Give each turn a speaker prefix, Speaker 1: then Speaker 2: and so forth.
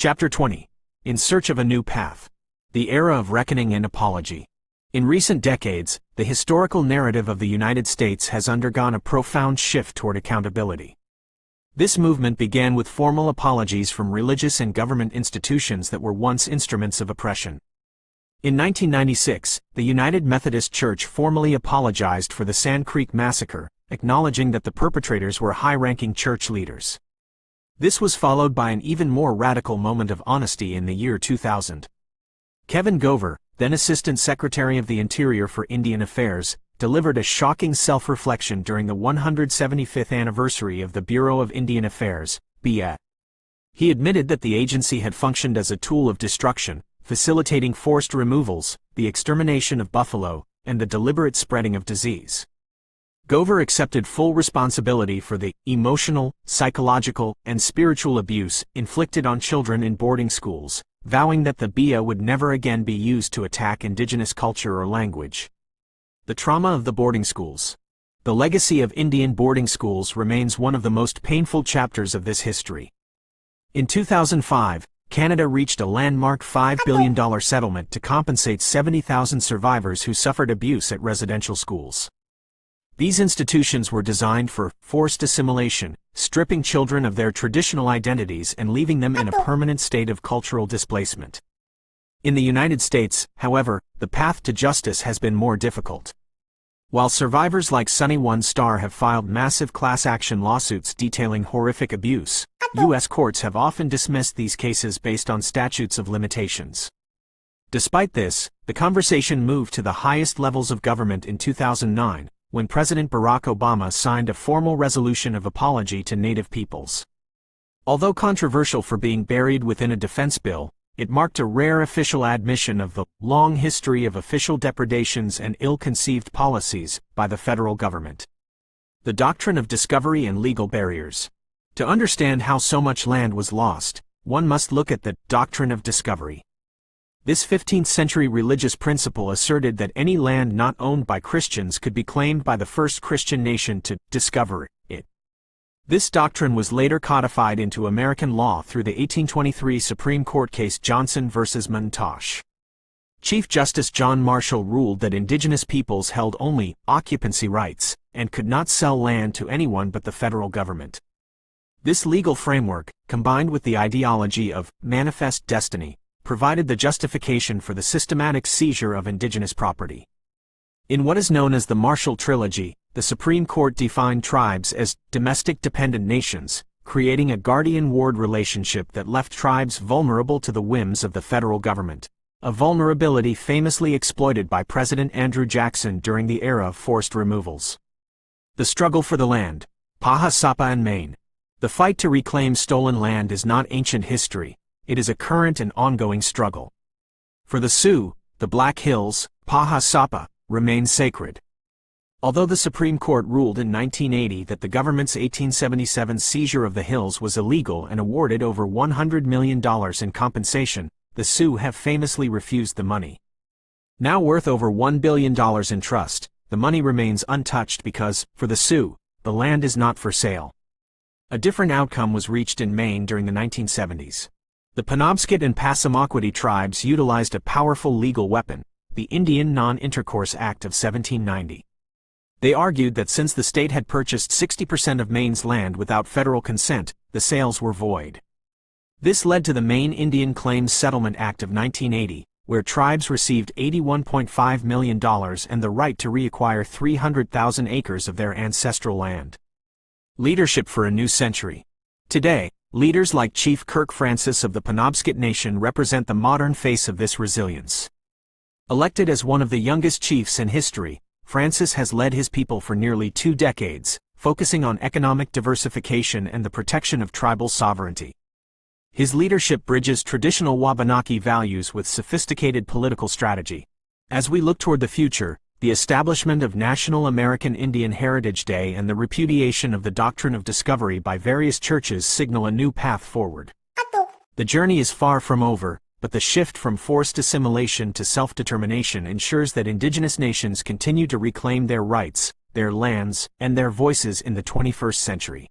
Speaker 1: Chapter 20. In Search of a New Path. The Era of Reckoning and Apology. In recent decades, the historical narrative of the United States has undergone a profound shift toward accountability. This movement began with formal apologies from religious and government institutions that were once instruments of oppression. In 1996, the United Methodist Church formally apologized for the Sand Creek Massacre, acknowledging that the perpetrators were high-ranking church leaders. This was followed by an even more radical moment of honesty in the year 2000. Kevin Gover, then Assistant Secretary of the Interior for Indian Affairs, delivered a shocking self-reflection during the 175th anniversary of the Bureau of Indian Affairs, BIA. He admitted that the agency had functioned as a tool of destruction, facilitating forced removals, the extermination of buffalo, and the deliberate spreading of disease. Gover accepted full responsibility for the emotional, psychological, and spiritual abuse inflicted on children in boarding schools, vowing that the BIA would never again be used to attack indigenous culture or language. The trauma of the boarding schools. The legacy of Indian boarding schools remains one of the most painful chapters of this history. In 2005, Canada reached a landmark $5 billion settlement to compensate 70,000 survivors who suffered abuse at residential schools. These institutions were designed for forced assimilation, stripping children of their traditional identities and leaving them in a permanent state of cultural displacement. In the United States, however, the path to justice has been more difficult. While survivors like Sunny One Star have filed massive class action lawsuits detailing horrific abuse, U.S. courts have often dismissed these cases based on statutes of limitations. Despite this, the conversation moved to the highest levels of government in 2009, when President Barack Obama signed a formal resolution of apology to Native peoples. Although controversial for being buried within a defense bill, it marked a rare official admission of the long history of official depredations and ill-conceived policies by the federal government. The doctrine of discovery and legal barriers. To understand how so much land was lost, one must look at the doctrine of discovery. This 15th-century religious principle asserted that any land not owned by Christians could be claimed by the first Christian nation to discover it. This doctrine was later codified into American law through the 1823 Supreme Court case Johnson v. McIntosh. Chief Justice John Marshall ruled that indigenous peoples held only occupancy rights and could not sell land to anyone but the federal government. This legal framework, combined with the ideology of manifest destiny, provided the justification for the systematic seizure of indigenous property. In what is known as the Marshall Trilogy, the Supreme Court defined tribes as domestic dependent nations, creating a guardian-ward relationship that left tribes vulnerable to the whims of the federal government, a vulnerability famously exploited by President Andrew Jackson during the era of forced removals. The struggle for the land. Paha Sapa and Maine. The fight to reclaim stolen land is not ancient history, it is a current and ongoing struggle. For the Sioux, the Black Hills, Paha Sapa, remain sacred. Although the Supreme Court ruled in 1980 that the government's 1877 seizure of the hills was illegal and awarded over $100 million in compensation, the Sioux have famously refused the money. Now worth over $1 billion in trust, the money remains untouched because, for the Sioux, the land is not for sale. A different outcome was reached in Maine during the 1970s. The Penobscot and Passamaquoddy tribes utilized a powerful legal weapon, the Indian Non-Intercourse Act of 1790. They argued that since the state had purchased 60% of Maine's land without federal consent, the sales were void. This led to the Maine Indian Claims Settlement Act of 1980, where tribes received $81.5 million and the right to reacquire 300,000 acres of their ancestral land. Leadership for a new century. Today, leaders like Chief Kirk Francis of the Penobscot Nation represent the modern face of this resilience. Elected as one of the youngest chiefs in history, Francis has led his people for nearly 2 decades, focusing on economic diversification and the protection of tribal sovereignty. His leadership bridges traditional Wabanaki values with sophisticated political strategy. As we look toward the future, the establishment of National American Indian Heritage Day and the repudiation of the doctrine of discovery by various churches signal a new path forward. The journey is far from over, but the shift from forced assimilation to self-determination ensures that indigenous nations continue to reclaim their rights, their lands, and their voices in the 21st century.